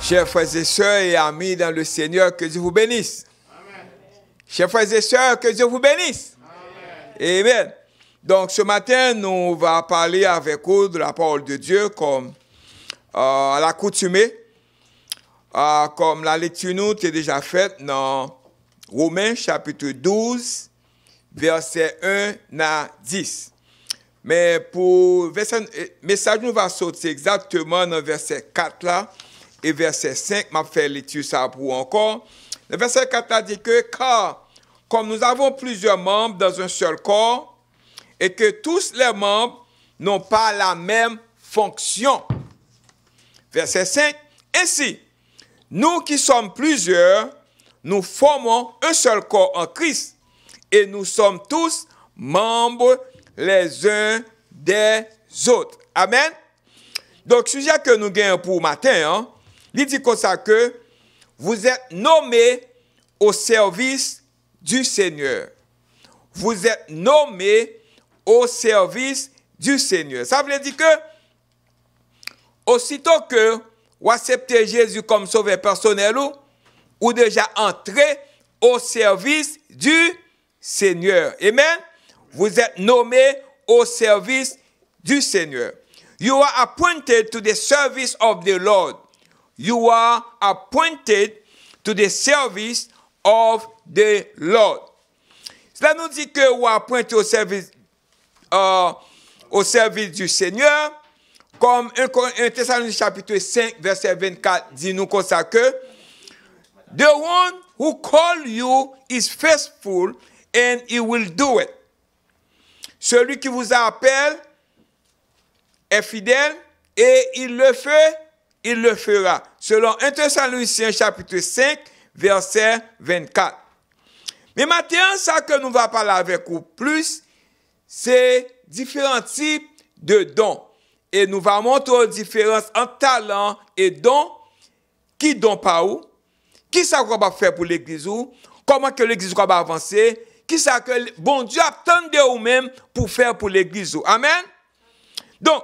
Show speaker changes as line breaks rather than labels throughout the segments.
Chers frères et sœurs et amis dans le Seigneur, que Dieu vous bénisse. Amen. Chers frères et sœurs, que Dieu vous bénisse. Amen. Amen. Donc ce matin, nous allons parler avec vous de la parole de Dieu comme à l'accoutumée, comme la lecture nous est déjà faite dans Romains chapitre 12, verset 1 à 10. Mais pour le message, nous va sortir exactement dans verset 4 là. Et verset 5, m'a fait lecture ça pour encore. Le verset 4 a dit que, car, comme nous avons plusieurs membres dans un seul corps, et que tous les membres n'ont pas la même fonction. Verset 5, ainsi, nous qui sommes plusieurs, nous formons un seul corps en Christ, et nous sommes tous membres les uns des autres. Amen. Donc, sujet que nous gagnons pour matin, hein, il dit comme ça que vous êtes nommés au service du Seigneur. Vous êtes nommés au service du Seigneur. Ça veut dire que aussitôt que vous acceptez Jésus comme sauveur personnel ou déjà entré au service du Seigneur. Amen. Vous êtes nommés au service du Seigneur. You are appointed to the service of the Lord. You are appointed to the service of the Lord. Cela nous dit que vous êtes appointé au service du Seigneur, comme 1 Thessaloniciens chapitre 5, verset 24 dit nous comme ça que the one who called you is faithful and he will do it. Celui qui vous appelle est fidèle et il le fait, il le fera. Selon 1 Thessaloniciens chapitre 5, verset 24. Mais maintenant, ça que nous allons parler avec vous plus, c'est différents types de dons. Et nous allons montrer la différence entre talent et dons. Qui don par où? Qui ça qu'on va faire pour l'église ou? Comment que l'église va avancer? Qui ça que bon Dieu attend de vous-même pour faire pour l'église ou? Amen? Donc,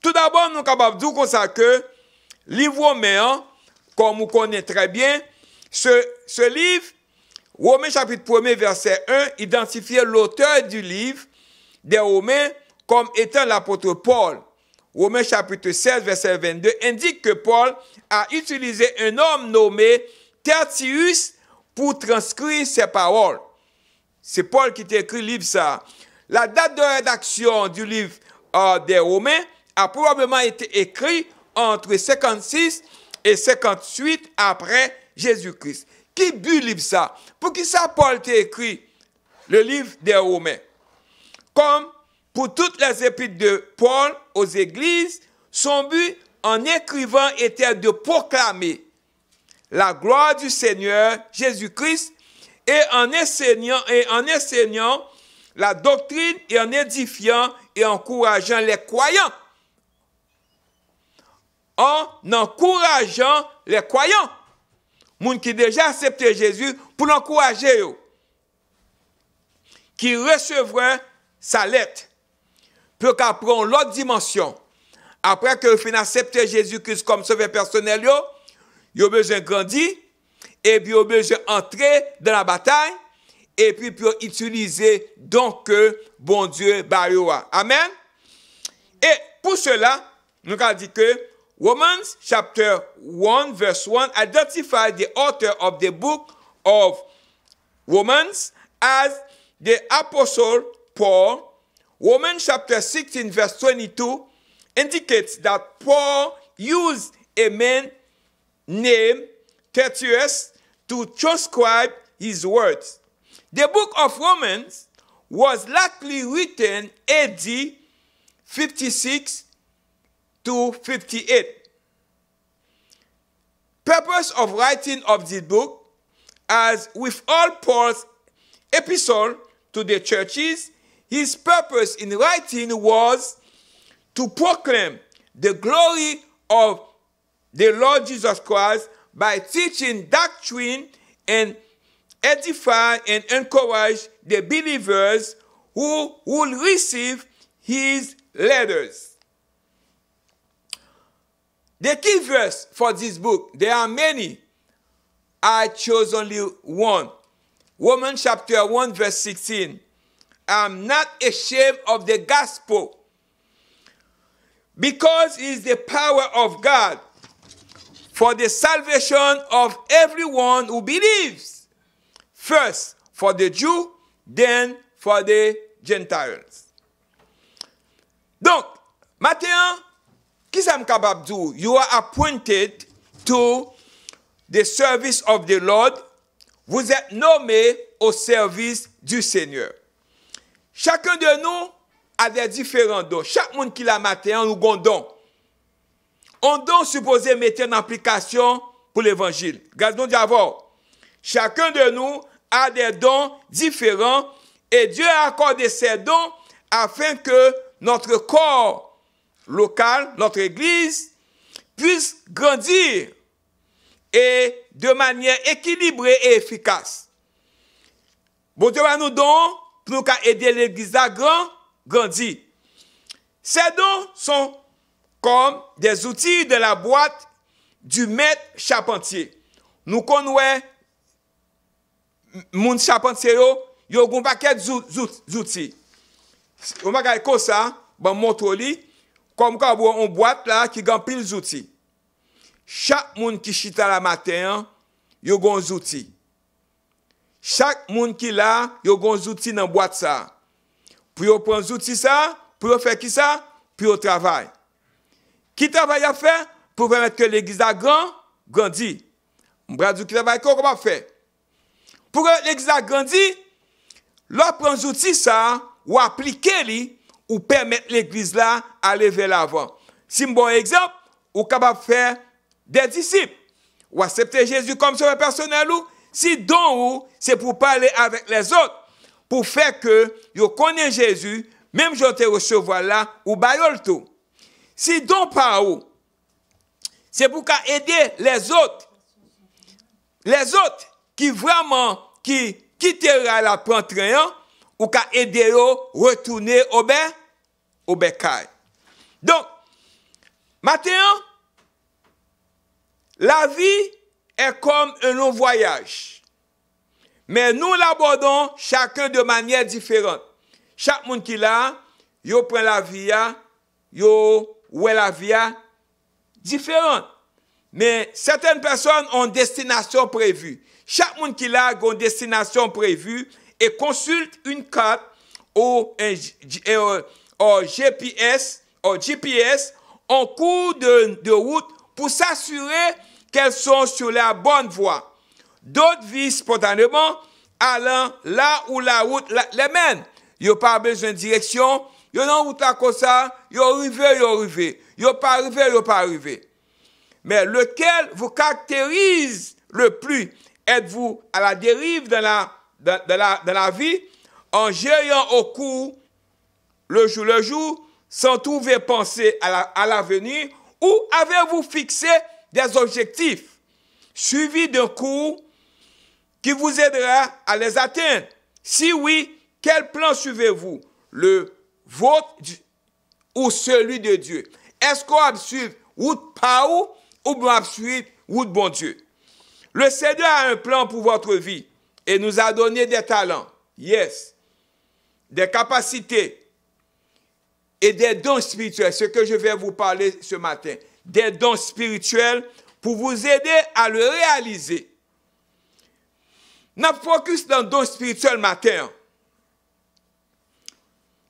tout d'abord, nous sommes capables de dire comme ça que livre Romain, comme vous connaissez très bien, ce livre, Romains chapitre 1, verset 1, identifie l'auteur du livre des Romains comme étant l'apôtre Paul. Romains chapitre 16, verset 22, indique que Paul a utilisé un homme nommé Tertius pour transcrire ses paroles. C'est Paul qui t'a écrit le livre ça. La date de rédaction du livre des Romains a probablement été écrite entre 56 et 58 après Jésus-Christ. Qui but livre ça? Pour qui ça Paul t'a écrit le livre des Romains? Comme pour toutes les épîtres de Paul aux églises, son but en écrivant était de proclamer la gloire du Seigneur Jésus-Christ et en enseignant la doctrine et en édifiant et encourageant les croyants. En encourageant les croyants. Moun qui déjà accepté Jésus pour l'encourager. Qui recevrait sa lettre. Pour qu'après l'autre dimension. Après que vous accepté Jésus-Christ comme sauveur personnel, vous avez besoin de grandir. Et puis vous avez besoin d'entrer dans la bataille. Et puis pour utiliser donc bon Dieu bayoua. Amen. Et pour cela, nous avons dit que Romans chapter 1 verse 1 identifies the author of the book of Romans as the apostle Paul. Romans chapter 16 verse 22 indicates that Paul used a man named Tertius to transcribe his words. The book of Romans was likely written AD 56 to 58. Purpose of writing of this book, as with all Paul's epistle to the churches, his purpose in writing was to proclaim the glory of the Lord Jesus Christ by teaching doctrine and edify and encourage the believers who will receive his letters. The key verse for this book, there are many. I chose only one. Romans chapter 1 verse 16. I'm not ashamed of the gospel, because it is the power of God for the salvation of everyone who believes. First for the Jew, then for the Gentiles. Donc, maintenant, qui ça me capable de dire? You are appointed to the service of the Lord. Vous êtes nommé au service du Seigneur. Chacun de nous a des différents dons. Chaque monde qui l'a matin, nous avons don. On don supposé mettre en application pour l'évangile. Regardons d'abord. Chacun de nous a des dons différents et Dieu a accordé ces dons afin que notre corps local, notre église, puisse grandir et de manière équilibrée et efficace. Bon Dieu va nous donner pour nous aider l'église à grandir. Ces dons sont comme des outils de la boîte du maître charpentier. Nous connaissons mon charpentier, il y a un paquet d'outils. On va regarder comme ça, bon montre-li, comme quand on a une boîte là qui a pile d'outils. Chaque monde qui chita la matin, il y a des outils. Chaque monde qui là, il y a des outils dans la boîte ça. Pour prendre les outils ça, pour faire qui ça? Pour travail. Qui travaille à faire pour permettre que l'église a grandi? On va dire qui travaille comment faire? Pour que l'église a grandi, l'on prend les outils ça, ou appliquer li, ou permettre l'église là à aller vers l'avant. Si un bon exemple, ou capable de faire des disciples, ou accepter Jésus comme sauveur personnel, ou si don ou c'est pour parler avec les autres, pour faire que vous connaissez Jésus, même je te recevoir là, ou bayol tout. Si don pas ou, c'est pour aider les autres qui vraiment, qui quittera la prendre ou qu'à aider eux retourner au bécail. Donc, maintenant, la vie est comme un long voyage. Mais nous l'abordons chacun de manière différente. Chaque monde qui l'a, yo prend la vie, yo ouais la vie différente. Mais certaines personnes ont une destination prévue. Chaque monde qui l'a a une destination prévue et consulte une carte ou GPS en cours de route pour s'assurer qu'elles sont sur la bonne voie. D'autres vivent spontanément allant là où la route les mène. Ils n'ont pas besoin de direction. Ils ont une route là comme ça. Ils arrivent. Ils n'ont pas arrivé. Mais lequel vous caractérise le plus? Êtes-vous à la dérive dans la vie, en gérant au cours le jour, sans trouver penser à l'avenir, ou avez-vous fixé des objectifs suivis d'un cours qui vous aidera à les atteindre? Si oui, quel plan suivez-vous? Le vôtre ou celui de Dieu? Est-ce qu'on va suivre route par où ou bien suivre route bon Dieu? Le Seigneur a un plan pour votre vie et nous a donné des talents, yes, des capacités et des dons spirituels, ce que je vais vous parler ce matin, des dons spirituels pour vous aider à le réaliser. Nous focus dans le don spirituel matin.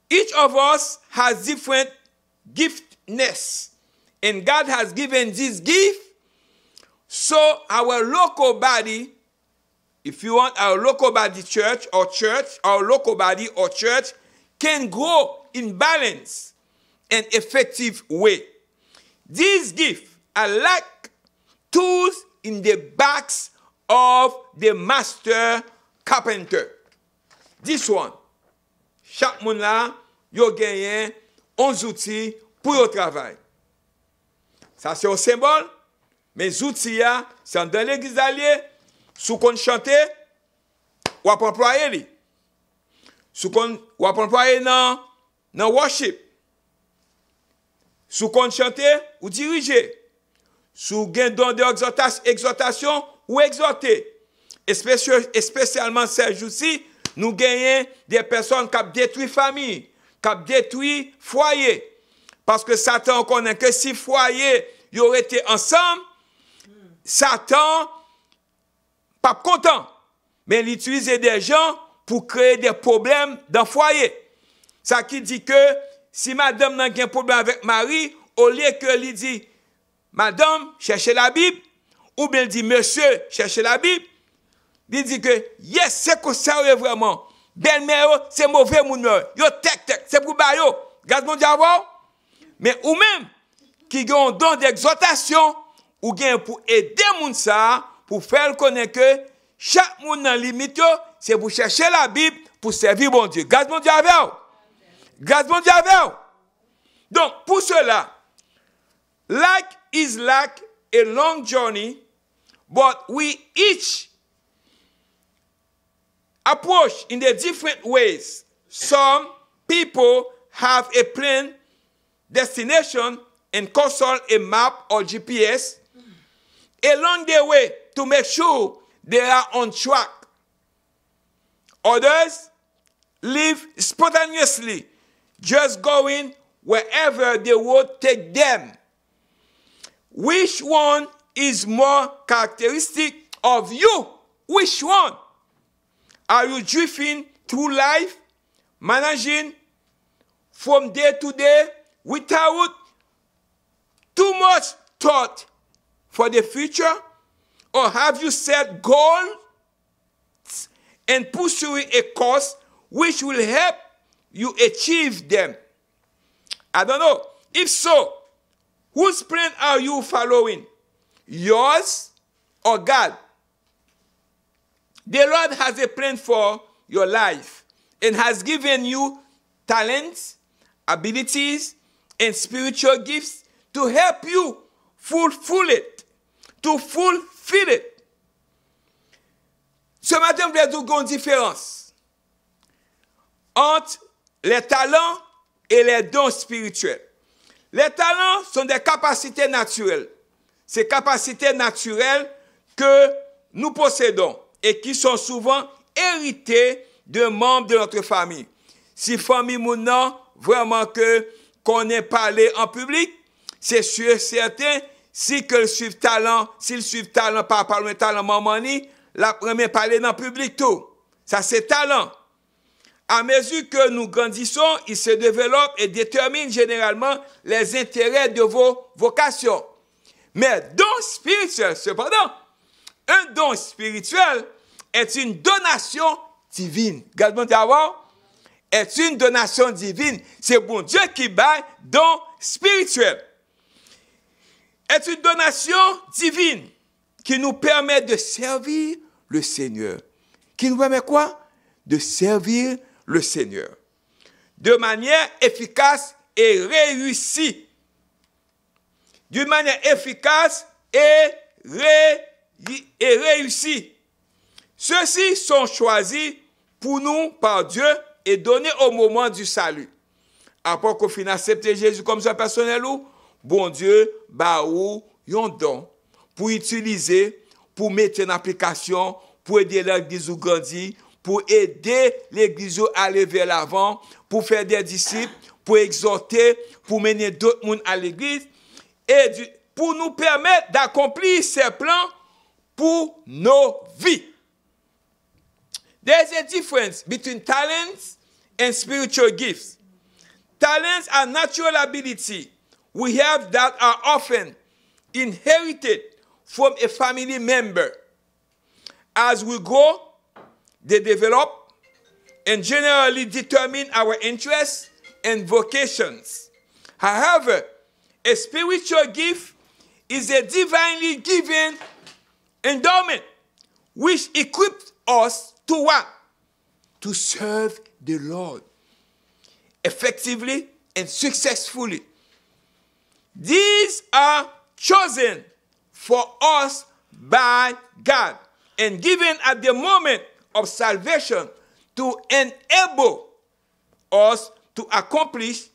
Each of us has different giftedness, and God has given this gift so our local body, if you want our local body church, our local body or church can grow in balance and effective way. These gifts are like tools in the backs of the master carpenter. This one, chaque monde là, yo gagne 11 outils pour le travail. Ça c'est un symbole. Mais outils, c'est dans l'église alliée, sous qu'on chante, ou à employer. Sous qu'on ou à employer dans worship. Sous qu'on chante, ou diriger. sous gain don d'exhortation ou exhorter. Et spécialement ces jours-ci, nous gagnons des personnes qui ont détruit famille, qui ont détruit foyer. Parce que Satan connaît que si foyer y aurait été ensemble, Satan pas content. Mais il utilise des gens pour créer des problèmes dans le foyer. Ça qui dit que si madame n'a pas un problème avec Marie, au lieu que lui dit, madame, cherchez la Bible, ou bien il dit, monsieur, cherchez la Bible, il dit que, yes, c'est comme ça vraiment. Belle-mère, c'est mauvais moun yo tek, c'est pour ba yo. Garde mon diable. Mais ou même, qui ont un don d'exhortation, ou bien pour aider moun ça, pour faire connaître que chaque moun dans limite, c'est pour chercher la Bible, pour servir bon Dieu. Garde mon diable. Garde mon diable. Donc, pour cela, life is like a long journey, but we each approach in the different ways. Some people have a planned destination and consult a map or GPS along their way to make sure they are on track. Others live spontaneously, just going wherever the road take them. Which one is more characteristic of you? Which one? Are you drifting through life, managing from day to day without too much thought for the future? Or have you set goals and pursuing a course which will help you achieve them? I don't know. If so, whose plan are you following? Yours or God? The Lord has a plan for your life and has given you talents, abilities, and spiritual gifts to help you fulfill it. Ce matin, vous allez dire une différence entre les talents et les dons spirituels. Les talents sont des capacités naturelles. Ces capacités naturelles que nous possédons et qui sont souvent héritées de membres de notre famille. Si famille moun vraiment que qu'on ait parlé en public, c'est sûr et certain, s'ils suivent talent par le talent maman ni, la première parler dans le public tout. Ça c'est talent. À mesure que nous grandissons, il se développe et détermine généralement les intérêts de vos vocations. Mais don spirituel, cependant, un don spirituel est une donation divine. Regardez-moi d'abord. Est une donation divine. C'est bon Dieu qui baille don spirituel. Est une donation divine qui nous permet de servir le Seigneur. Qui nous permet quoi? De servir le Seigneur. De manière efficace et réussie. D'une manière efficace et réussie. Ceux-ci sont choisis pour nous par Dieu et donnés au moment du salut. Après qu'on finisse accepter Jésus comme son personnel, bon Dieu, bah ou yon don pour utiliser, pour mettre en application, pour aider l'église ou grandir, pour aider l'église à aller vers l'avant, pour faire des disciples, pour exhorter, pour mener d'autres monde à l'église, et pour nous permettre d'accomplir ses plans pour nos vies. There's a difference between talents and spiritual gifts. Talents are natural ability we have that are often inherited from a family member. As we grow, they develop and generally determine our interests and vocations. However, a spiritual gift is a divinely given endowment which equips us to what? To serve the Lord effectively and successfully. These are chosen for us by God and given at the moment of salvation to enable us to accomplish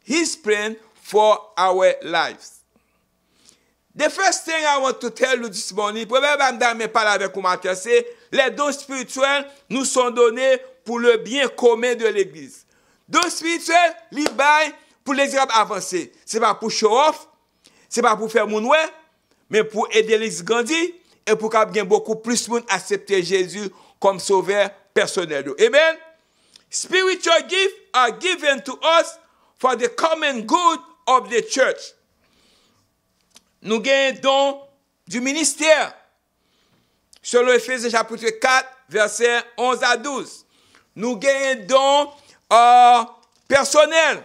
His plan for our lives. The first thing I want to tell you this morning, première madame parle avec vous matin, c'est les dons spirituels nous sont donnés pour le bien commun de l'Église. Dons spirituels, li bail pour les avancer. C'est pas pour show off, c'est pas pour faire mon ouais, mais pour aider l'Église grandir et pour qu'il y ait beaucoup plus de monde accepter Jésus comme sauveur personnel. Amen. Spiritual gifts are given to us for the common good of the church. Nous gagnons don du ministère. Selon Ephésiens chapitre 4, versets 11 à 12. Nous gagnons don personnel.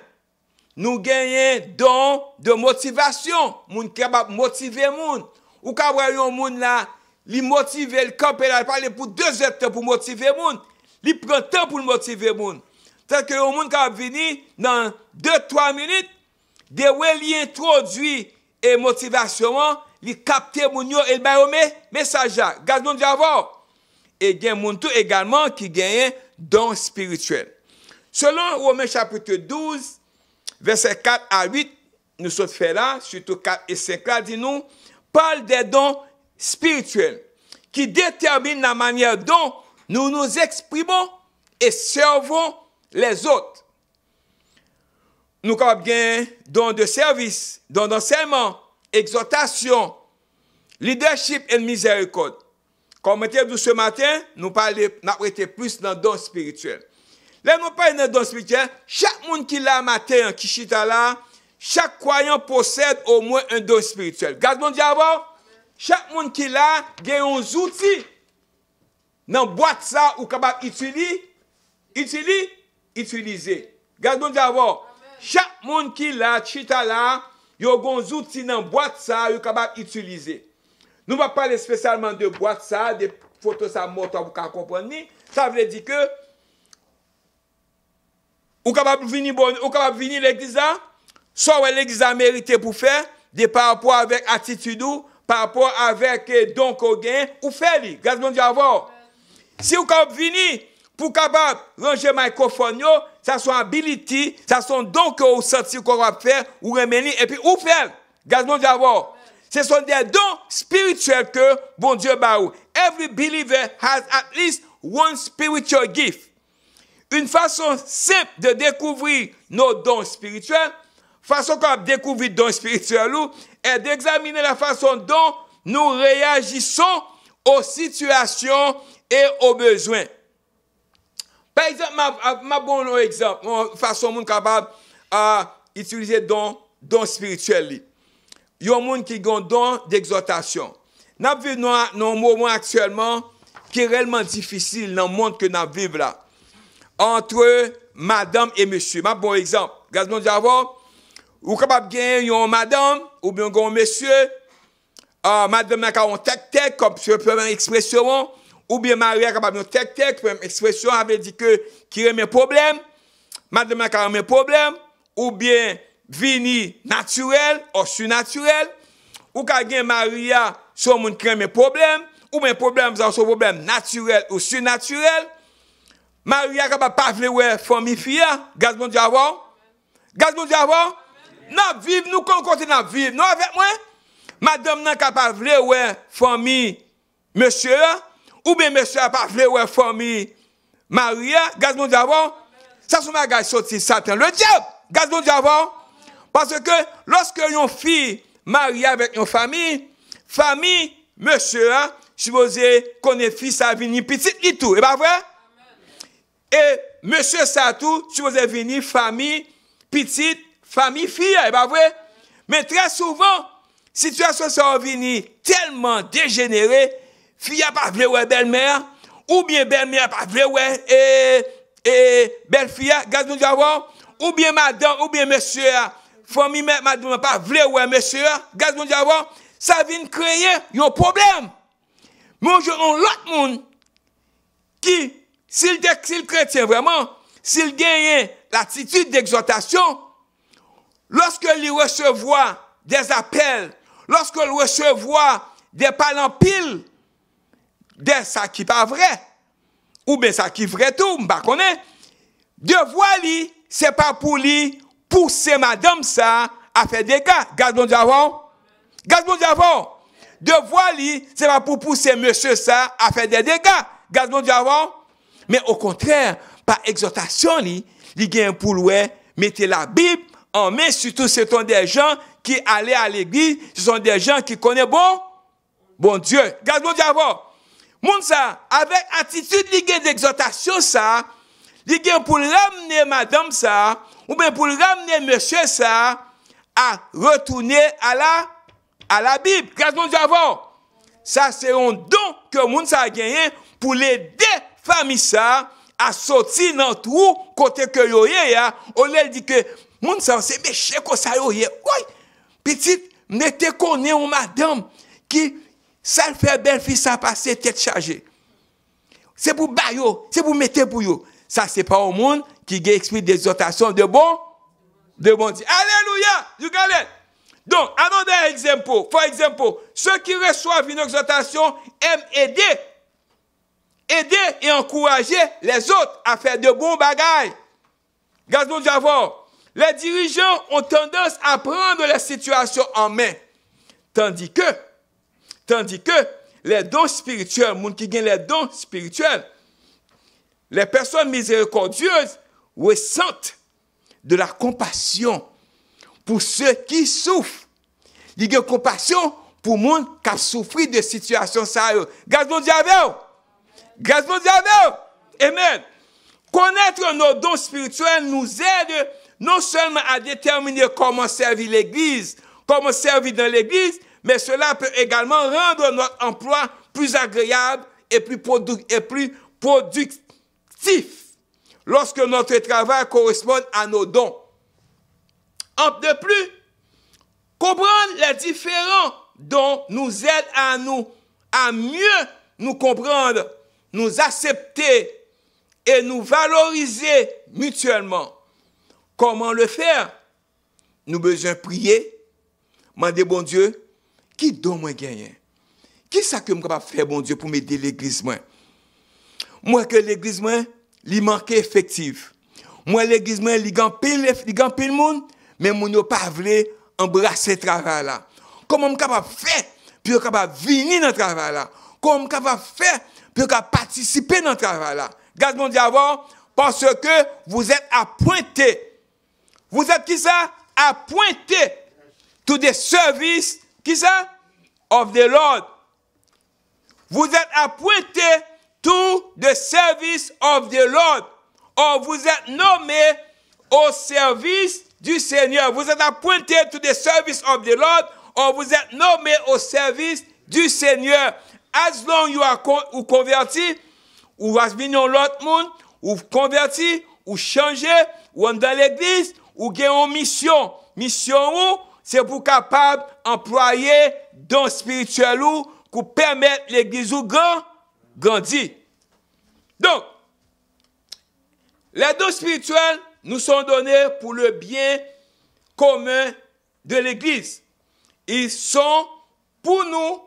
Nous gagnons don de motivation. Moun capable motiver moun. Ou capable yon moun là, li motiver le camper là, parler pour 2 heures pour motiver moun. Li prend temps pour motiver moun. Tant que yon moun capable venir dans 2-3 minutes, de wè li introduit et motivation, li capte moun yo et ba yo message. Gardons d'abord. Et gen moun tout également qui gagne don spirituel. Selon Romains chapitre 12, versets 4 à 8, nous sommes faits là, surtout 4 et 5 là, dit-nous, parle des dons spirituels qui déterminent la manière dont nous nous exprimons et servons les autres. Nous avons bien dons de service, dons d'enseignement, exhortation, leadership et miséricorde. Comme on était dit ce matin, nous parlons plus dans le don spirituel. Là, nous parlons dans le don spirituel. Chaque monde qui l'a matin, qui chita là, chaque croyant possède au moins un don spirituel. Gardons d'abord, chaque monde qui l'a, il y a des outils dans la boîte ça ou capable utiliser. Gardons d'abord, chaque monde qui l'a, chita là, il y a des outils dans la boîte ça ou capable utiliser. Nous ne parlons pas spécialement de boîte ça, des photos ça moto pour comprendre. Ça veut dire que ou capable venir l'église là, soit l'église a mérité pour faire des par rapport avec attitude ou par rapport avec don qu'on gagne ou faire li. Gardons d'abord. Si vous capable venir pour capable ranger microphone yo, ça soit ability, ça sont don que vous senti qu'on va faire ou reméni et puis ou faire. Gardons d'abord. Ce sont des dons spirituels que bon Dieu baou. Every believer has at least one spiritual gift. Une façon simple de découvrir nos dons spirituels, façon qu'on découvrir dons spirituels, est d'examiner la façon dont nous réagissons aux situations et aux besoins. Par exemple, ma bon exemple, façon moun capable utiliser dons spirituels. Il y a un monde qui a un don d'exhortation. Nous vivons dans un moment actuellement qui est réellement difficile dans le monde que nous vivons là. Entre madame et monsieur. Ma bon exemple. Gardons d'abord, ou capable gagner une madame ou bien un monsieur. Madame n'a qu'à un tec comme sur première expression. Ou bien Marie a capable un tec première expression avait dit que qui remet problème. Madame n'a qu'à un problème. Ou bien vini naturel ou surnaturel. Ou qu'à gagner Maria sur mon qui remet problème. Ou bien problème ça son problème naturel ou surnaturel. Maria capable pas vle famille fille, gardons d'abord. Gardons d'abord. N'a vivre nous continuer à vivre. Non avec moi. Madame n'a capable vle famille monsieur ou bien monsieur a pas vle famille Maria, gardons d'abord. Ça sont bagage sorti Satan le diable. Gardons d'abord parce que lorsque une fille marie avec une famille monsieur supposé connaît fils a venir petit et tout, et pas vrai? Et monsieur Satou, si vous êtes venu, famille, petite, famille, fille, et pas vrai? Mais très souvent, situation sont venues tellement dégénérée, fille n'a pas voulu ouais belle-mère, ou bien belle-mère n'a pas voulu ouais et belle-fille, gardons d'abord, ou bien madame, ou bien monsieur, famille, madame n'a pas voulu ouais monsieur, gardons d'abord, ça vient créer un problème. Mais aujourd'hui, on l'autre monde qui s'il chrétien vraiment, s'il gagne l'attitude d'exhortation, lorsqu'il recevoir des appels, lorsqu'il recevoir des paroles piles, de ça qui pas vrai, ou bien ça qui vrai tout, m'pa connaît, devoir li, c'est pas pour lui pousser madame ça à faire des gars. Gardons d'abord. Gaz bon Dieu avant. Devoir li, c'est pas pour pousser monsieur ça à faire des dégâts. Gaz bon Dieu avant. Mais au contraire, par exhortation li gagne pour louer, mettez la Bible en main, surtout ce sont des gens qui allaient à l'église, ce sont des gens qui connaissent bon Dieu. Gaz bon Dieu avant. Moun ça, avec attitude li gagne d'exhortation ça, li gagne pour ramener madame ça, ou bien pour ramener monsieur ça, à retourner à la Bible. Grâce à Dieu avant. Ça, c'est un don que moun ça a gagné pour l'aider famille ça à sortir dans tout côté que yo ya. On leur dit que moun ça c'est méchant comme ça yo ya. Oui, petite, n'était connaît une madame qui ça le fait belle fille ça passer tête chargée. C'est pour bayo, c'est pour mettre pour yo. Ça c'est pas au monde qui a esprit d'exhortation de bon Dieu. Alléluia, you got it. Donc, another example, for example, ceux qui reçoivent une exhortation aiment aider et encourager les autres à faire de bons bagailles. Gardons d'abord, les dirigeants ont tendance à prendre la situation en main, tandis que les dons spirituels, les gens qui gagnent les dons spirituels, les personnes miséricordieuses ressentent de la compassion pour ceux qui souffrent. Il y a compassion pour les gens qui souffrent de situations sérieuses. Grâce à Dieu. Grâce à Dieu. Amen. Connaître nos dons spirituels nous aide non seulement à déterminer comment servir l'Église, comment servir dans l'Église, mais cela peut également rendre notre emploi plus agréable et plus productif lorsque notre travail correspond à nos dons. De plus, comprendre les différents dons nous aide à mieux nous comprendre, nous accepter et nous valoriser mutuellement. Comment le faire? Nous besoin prier, demander bon Dieu, qui donne moi gagner? Qui ça que je suis capable de faire bon Dieu pour m'aider l'église moi? Moi que l'église moi, il manque effectif. Moi l'église moi, il gagne pile monde, mais moun yo pas vle embrasser travail là. Comment je suis capable de faire pour capable venir dans le travail là? Comment je suis capable de faire pour capable participer dans le travail là? Garde mon d'abord parce que vous êtes appointés. Vous êtes qui ça? Appointés to the service qui ça? Of the Lord. Vous êtes appointés to the service of the Lord. Or vous êtes nommés au service du Seigneur. Vous êtes appointés to the service of the Lord. Or vous êtes nommés au service du Seigneur. As long you are converti, ou as venu l'autre monde, ou converti, ou changé, ou dans l'église, ou gagne une mission. Mission où? C'est pour capable employer dons spirituels ou pour permettre l'église ou grandir. Donc, les dons spirituels nous sont donnés pour le bien commun de l'église. Ils sont pour nous,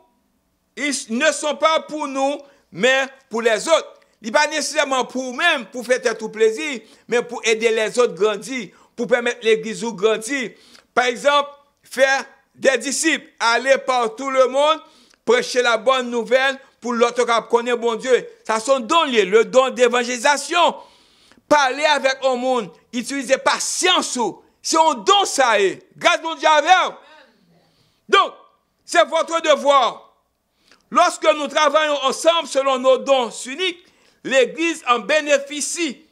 ils ne sont pas pour nous, mais pour les autres. Il n'est pas nécessairement pour nous-mêmes, pour faire tout plaisir, mais pour aider les autres à grandir, pour permettre l'église de grandir. Par exemple, faire des disciples, aller par tout le monde, prêcher la bonne nouvelle pour l'autre qui connaît bon Dieu. Ça sont dons liés, le don d'évangélisation. Parler avec le monde, utiliser patience, c'est un don ça est. Grâce à Dieu avec. Donc, c'est votre devoir. Lorsque nous travaillons ensemble selon nos dons uniques, l'Église en bénéficie.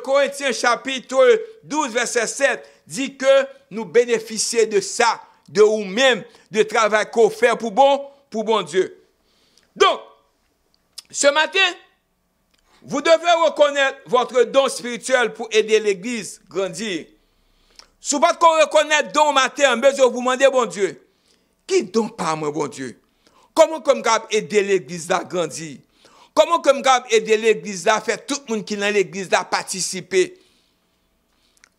Corinthiens chapitre 12, verset 7 dit que nous bénéficions de ça, de nous-mêmes, de travail qu'on fait pour bon Dieu. Donc, ce matin, vous devez reconnaître votre don spirituel pour aider l'Église à grandir. Si vous ne reconnaissez pas don matin, besoin vous demander, bon Dieu, qui don par moi, bon Dieu? Comment comme aider l'Église à grandir? Comment comme aider l'Église à faire tout le monde qui est dans l'Église à participer?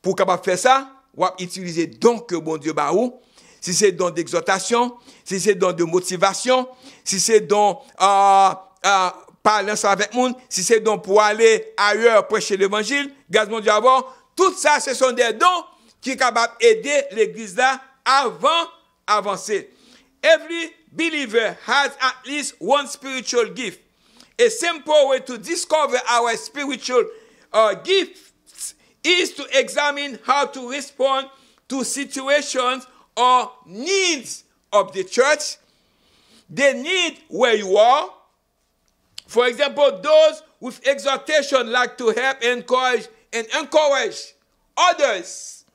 Pour capable faire ça, on va utiliser don que bon Dieu ba ou. Si c'est don d'exhortation, si c'est don de motivation, si c'est don parler avec le monde, si c'est don pour aller ailleurs prêcher l'évangile, grâce mon Dieu avant, tout ça ce sont des dons qui sont capables d'aider l'Église là avant avancer. every believer has at least one spiritual gift. A simple way to discover our spiritual gifts is to examine how to respond to situations or needs of the church. The need where you are. For example, those with exhortation like to help, encourage others.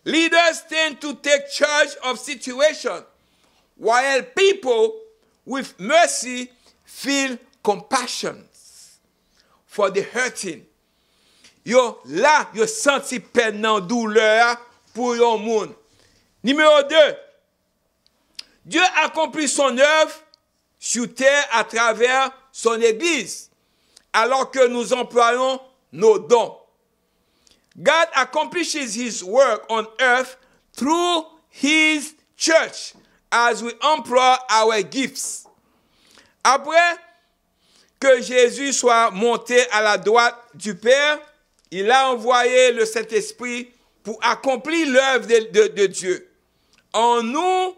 Leaders tend to take charge of situations, while people with mercy feel compassion for the hurting. Yo là, yo senti peine nan douleur pour yon moun. Numéro 2. Dieu accomplit son œuvre sur terre à travers son Église, alors que nous employons nos dons. God accomplishes his work on earth through his church as we employ our gifts. Après que Jésus soit monté à la droite du Père, il a envoyé le Saint-Esprit pour accomplir l'œuvre de Dieu en nous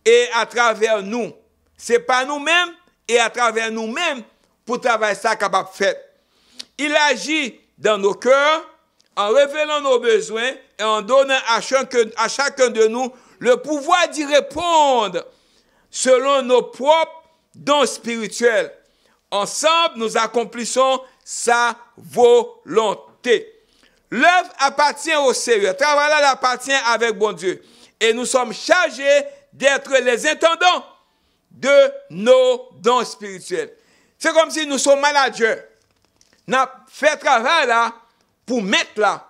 et à travers nous. C'est pas nous-mêmes et à travers nous-mêmes pour travailler ça capable de faire. Il agit dans nos cœurs en révélant nos besoins et en donnant à chacun de nous le pouvoir d'y répondre selon nos propres dons spirituels. Ensemble, nous accomplissons sa volonté. L'œuvre appartient au Seigneur. Le travail appartient avec bon Dieu. Et nous sommes chargés d'être les intendants de nos dons spirituels. C'est comme si nous sommes managers. Nous avons fait travail là pour mettre là.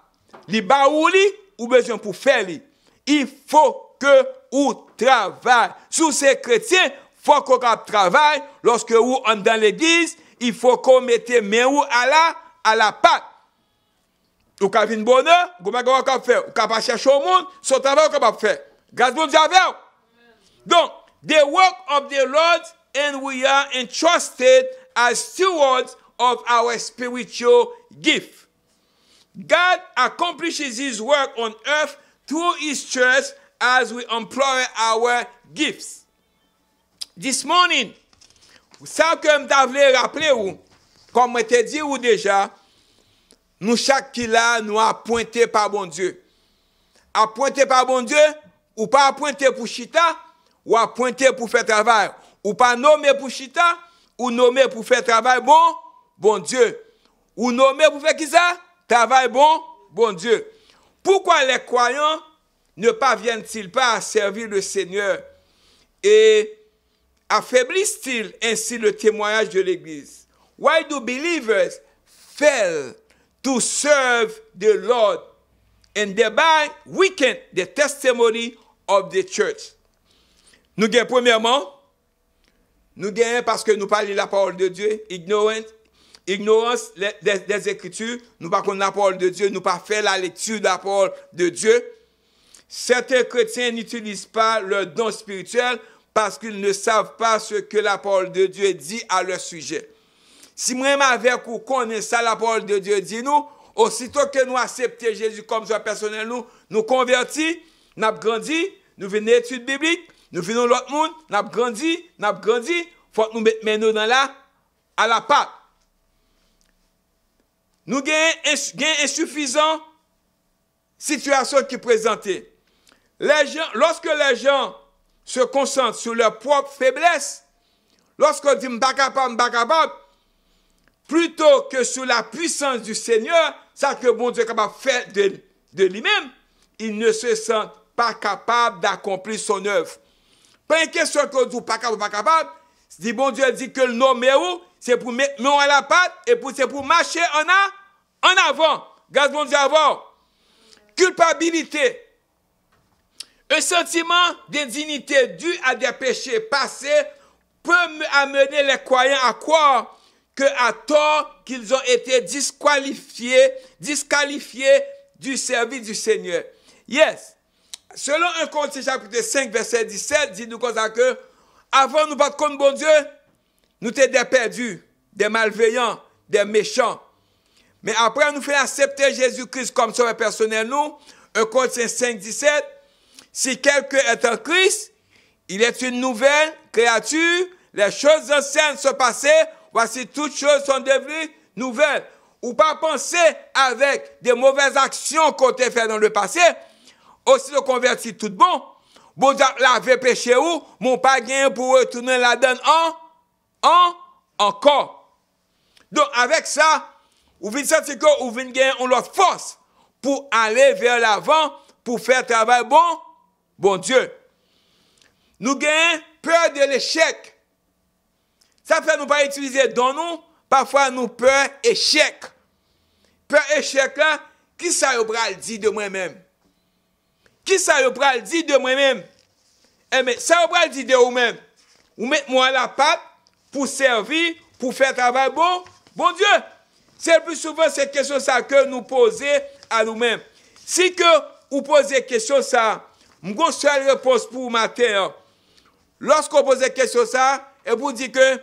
Les baouli ou besoin pour faire li. Il faut que vous travaillez. Sous ces chrétiens, il faut qu'on travaille. Lorsque vous êtes dans l'église, il faut qu'on mette main à la pâte. Ou ka vin bonheur, vous ne pouvez faire. Ou ka pas chercher au monde, son travail vous pouvez faire. Grâce à Dieu avec. Donc, the work of the Lord, and we are entrusted as stewards of our spiritual gift. God accomplishes his work on earth through his church as we employ our gifts. This morning, ça que je voulais rappeler ou, comme je t'ai dit ou déjà, nous chaque qui là, nous appointé par bon Dieu. Appointé par bon Dieu, ou pas appointé pour chita, ou appointé pour faire travail. Ou pas nommé pour chita, ou nommé pour faire travail bon Dieu. Ou nommé pour faire qui ça? Travail bon Dieu. Pourquoi les croyants ne parviennent-ils pas à servir le Seigneur et affaiblissent-ils ainsi le témoignage de l'Église? Why do believers fail to serve the Lord and thereby weaken the testimony of the church? Nous gagnons premièrement, nous gagnons parce que nous parlons la parole de Dieu, ignorance des Écritures, nous ne parlons pas de la parole de Dieu, nous ne pas faire la lecture de la parole de Dieu. Certains chrétiens n'utilisent pas leur don spirituel parce qu'ils ne savent pas ce que la parole de Dieu dit à leur sujet. Si moi avec vous connaissez ça, la parole de Dieu dit nous, aussitôt que nous acceptons Jésus comme Dieu personnel, nous convertis, nous avons grandi, nous venons d'études bibliques, nous venons l'autre monde, nous avons grandi, il faut que nous mettions dans à la pâte. Nous avons insuffisant situation qui présentée. Lorsque les gens se concentrent sur leur propre faiblesse, lorsqu'on dit m'pas capable, plutôt que sur la puissance du Seigneur, ça que bon Dieu est capable de faire de lui-même, ils ne se sentent pas capables d'accomplir son œuvre. Pas une question que vous pas capable. Si bon Dieu dit que le nom c'est pour mettre nom à la pâte et c'est pour marcher en avant. Grâce bon Dieu avant. Culpabilité. Un sentiment d'indignité dû à des péchés passés peut amener les croyants à croire que à tort qu'ils ont été disqualifiés du service du Seigneur. Yes. Selon 1 Corinthiens chapitre 5 verset 17 dit nous comme ça que avant nous pas contre bon Dieu, nous étions des perdus, des malveillants, des méchants. Mais après nous faisons accepter Jésus-Christ comme sauveur personnel nous, 1 Corinthiens 5 17, si quelqu'un est en Christ, il est une nouvelle créature, les choses anciennes sont passées, voici toutes choses sont devenues nouvelles. Ou pas penser avec des mauvaises actions qu'on t'a fait dans le passé, aussi de convertir tout bon. Bon Dieu laver péché ou, mon pas gain pour retourner la donne encore. Donc avec ça, vous venez sentir que vous venez gagner une force pour aller vers l'avant, pour faire travail bon Dieu. Nous gagnons peur de l'échec. Ça fait nous pas utiliser dans nous, parfois nous peur échec. Peur échec là, qui ça yo pral dit de moi-même? Qui ça yo pral dit de moi-même? Eh mais ça yo pral dit de vous-même. Vous mettez moi à la patte pour servir, pour faire travail bon Dieu. C'est le plus souvent ces questions ça que nous posons à nous-mêmes. Si que vous posez question ça, mon seule réponse pour matin. Lorsqu'on pose question ça, et vous dit que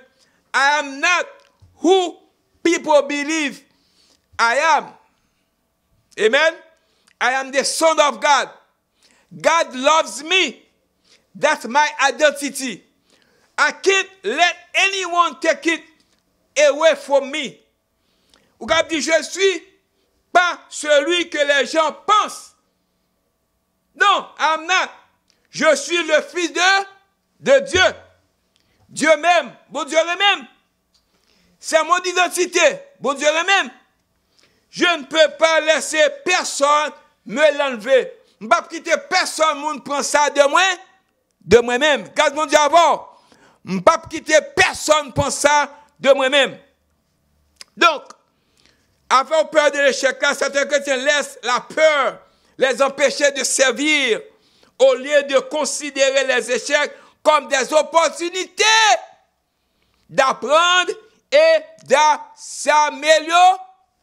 I am not who people believe I am. Amen. I am the son of God. God loves me. That's my identity. I can't let anyone take it away from me. Vous avez dit, je suis pas celui que les gens pensent. Non, I'm not. Je suis le fils de Dieu. Dieu même, bon Dieu lui-même. C'est mon identité, bon Dieu lui-même. Je ne peux pas laisser personne me l'enlever. Je ne peux pas quitter personne, moun prend ça de moi-même. Quand mon Dieu avant, je ne peux pas quitter personne prend ça de moi-même. Donc, avoir peur de l'échec, certains chrétiens laissent la peur les empêcher de servir au lieu de considérer les échecs comme des opportunités d'apprendre et de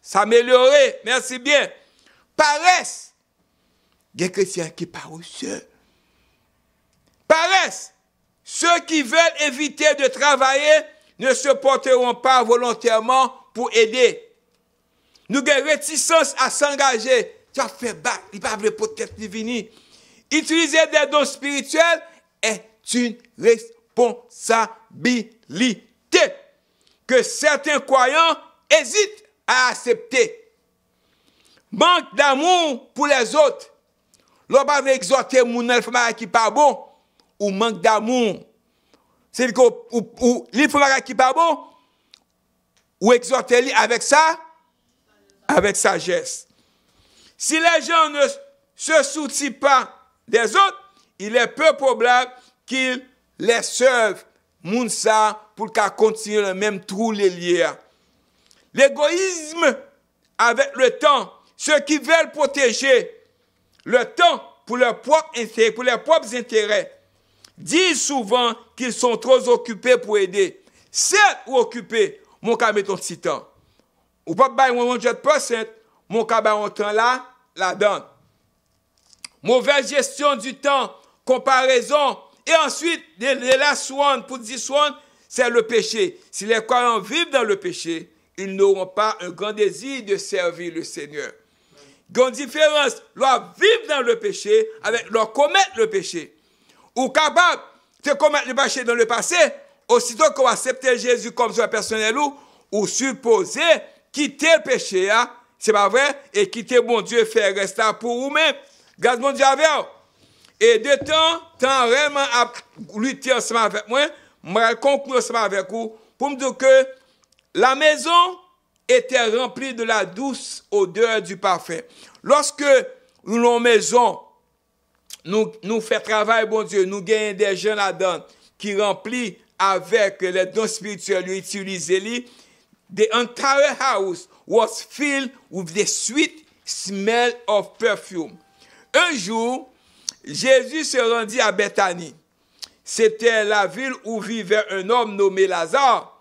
s'améliorer. Merci bien. Paresse. Il y a des chrétiens qui paresseux. Paresse. Ceux qui veulent éviter de travailler ne se porteront pas volontairement pour aider. Nous avons réticence à s'engager. Tu as fait battre, il va peut-être venir. Utiliser des dons spirituels est une responsabilité que certains croyants hésitent à accepter. Manque d'amour pour les autres. L'on va exhorter mon enfant qui n'est pas bon, ou manque d'amour. C'est que ou l'enfant qui n'est pas bon, ou exhorter avec ça, avec sagesse. Si les gens ne se soucient pas des autres, il est peu probable qu'ils les servent mounsa pour qu'à continuer le même trou les lier. L'égoïsme avec le temps, ceux qui veulent protéger le temps pour leurs propres intérêts, disent souvent qu'ils sont trop occupés pour aider. Certes, ou occupés, mon cas met ton petit temps. Ou pas bailler 100%, mon cas bailler un temps là, la donne. Mauvaise gestion du temps, comparaison, et ensuite, les last one, pour dire one, c'est le péché. Si les croyants vivent dans le péché, ils n'auront pas un grand désir de servir le Seigneur. Il y a une différence, leur vivre dans le péché avec leur commettre le péché. Ou capable de commettre le péché dans le passé, aussitôt qu'on accepte Jésus comme son personnel ou supposer quitter le péché, hein, c'est pas vrai, et quitter mon Dieu, faire rester pour vous-même. Garde mon Dieu avec vous. Et de temps réellement à lutter ensemble avec moi, je vais conclure ensemble avec vous pour me dire que la maison était remplie de la douce odeur du parfum. Lorsque nos maisons nous fait travail, bon Dieu, nous gagnons des jeunes là-dedans qui remplissent avec les dons spirituels utilisés, the entire house was filled with the sweet smell of perfume. Un jour, Jésus se rendit à Bethanie. C'était la ville où vivait un homme nommé Lazare,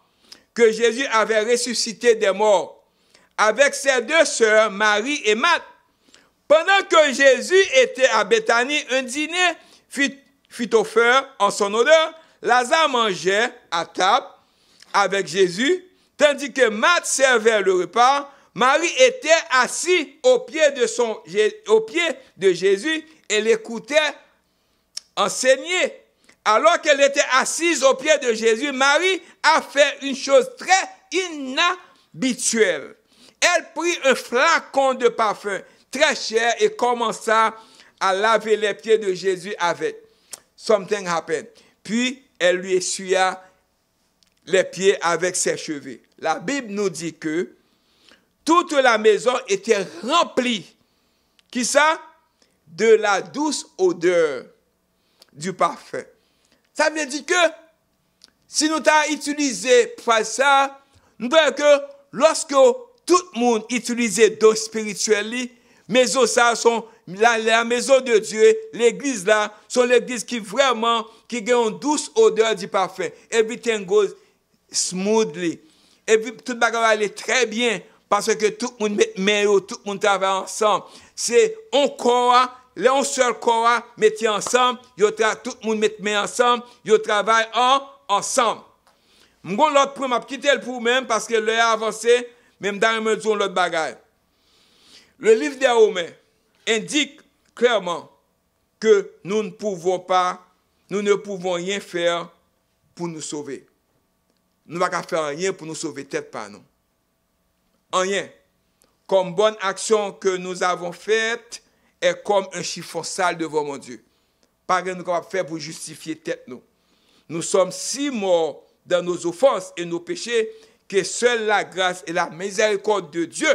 que Jésus avait ressuscité des morts, avec ses deux sœurs, Marie et Marthe. Pendant que Jésus était à Bethanie, un dîner fut offert en son honneur. Lazare mangeait à table avec Jésus, tandis que Marthe servait le repas. Marie était assise au pied de Jésus et l'écoutait enseigner. Alors qu'elle était assise aux pieds de Jésus, Marie a fait une chose très inhabituelle. Elle prit un flacon de parfum très cher et commença à laver les pieds de Jésus avec. Something happened. Puis, elle lui essuya les pieds avec ses cheveux. La Bible nous dit que toute la maison était remplie. Qui ça? De la douce odeur du parfum. Ça veut dire que si nous avons utilisé pour ça, nous voyons que lorsque tout le monde utilise d'eau spirituelle, maison ça sont la maison de Dieu, l'église là, sont l'église qui vraiment qui a une douce odeur du parfum. Everything goes smoothly. Et puis tout le bagage est très bien parce que tout le monde met main, tout le monde travaille ensemble. C'est un corps, un seul corps mettez ensemble, tout le monde met main ensemble, ils travaillent ensemble. Je vais l'autre pour m'a quitter le pour même parce que l'heure a avancé, même dans le monde l'autre bagage. Le livre des Romains indique clairement que nous ne pouvons rien faire pour nous sauver. Nous ne pouvons pas faire rien pour nous sauver, tête pas non. Rien. Comme bonne action que nous avons faite est comme un chiffon sale devant mon Dieu. Pas rien nous pouvons faire pour justifier tête nous. Nous sommes si morts dans nos offenses et nos péchés que seule la grâce et la miséricorde de Dieu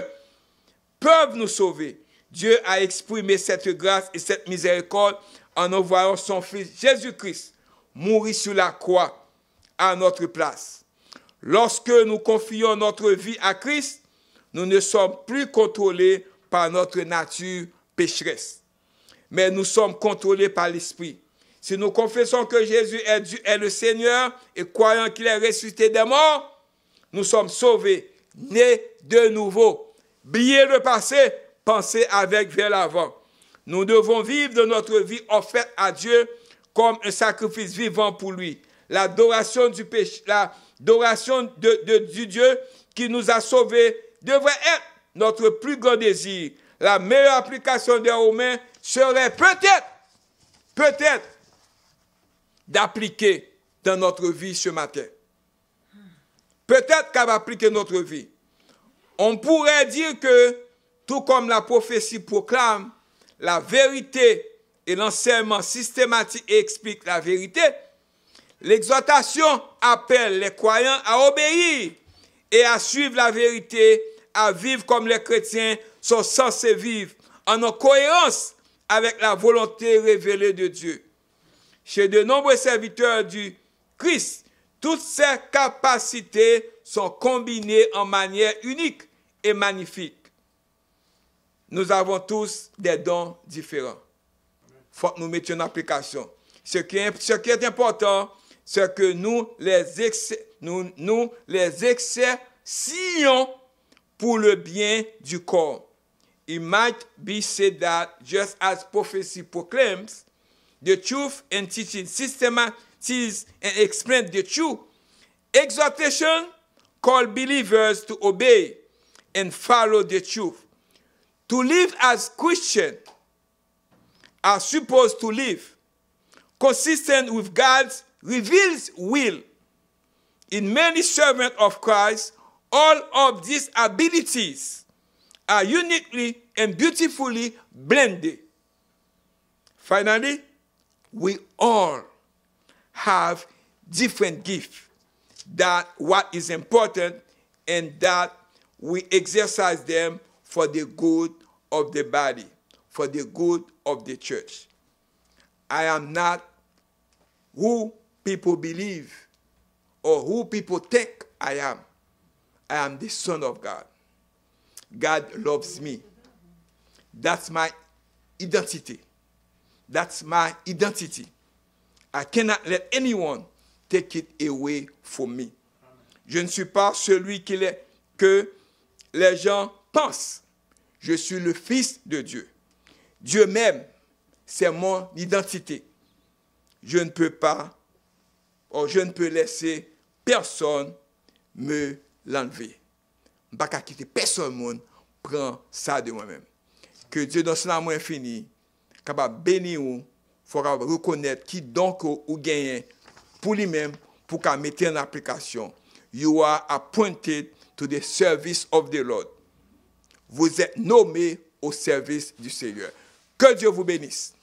peuvent nous sauver. Dieu a exprimé cette grâce et cette miséricorde en envoyant son Fils Jésus-Christ mourir sur la croix à notre place. Lorsque nous confions notre vie à Christ, nous ne sommes plus contrôlés par notre nature pécheresse, mais nous sommes contrôlés par l'Esprit. Si nous confessons que Jésus est le Seigneur et croyons qu'il est ressuscité des morts, nous sommes sauvés, nés de nouveau. Oubliez le passé, pensez avec vers l'avant. Nous devons vivre de notre vie offerte à Dieu comme un sacrifice vivant pour lui. L'adoration du péché, l'adoration du Dieu qui nous a sauvés devrait être notre plus grand désir. La meilleure application des Romains serait peut-être, d'appliquer dans notre vie ce matin. Peut-être qu'elle va appliquer notre vie. On pourrait dire que, tout comme la prophétie proclame la vérité et l'enseignement systématique explique la vérité, l'exhortation appelle les croyants à obéir et à suivre la vérité, à vivre comme les chrétiens sont censés vivre, en cohérence avec la volonté révélée de Dieu. Chez de nombreux serviteurs du Christ, toutes ces capacités sont combinées en manière unique et magnifique. Nous avons tous des dons différents. Il faut que nous mettions en application. Ce qui est important, c'est que nous les exercions pour le bien du corps. It might be said that just as prophecy proclaims the truth and teaching systematize and explain the truth, exhortation call believers to obey and follow the truth. To live as Christians are supposed to live consistent with God's revealed will. In many servants of Christ, all of these abilities are uniquely and beautifully blended. Finally, we all have different gifts. That what is important and that we exercise them for the good of the body, for the good of the church. I am not who people believe or who people think I am. I am the Son of God. God loves me. That's my identity. That's my identity. I cannot let anyone take it away from me. Je ne suis pas celui que les gens pensent. Je suis le Fils de Dieu. Dieu m'aime. C'est mon identité. Je ne peux pas, je ne peux laisser personne me l'enlever. Je ne peux pas quitter personne monde prend ça de moi-même. Que Dieu dans son amour infini capable bénir faut reconnaître qui donc ou gagne pour lui-même pour qu'à mettre en application. You are appointed to the service of the Lord. Vous êtes nommé au service du Seigneur. Que Dieu vous bénisse.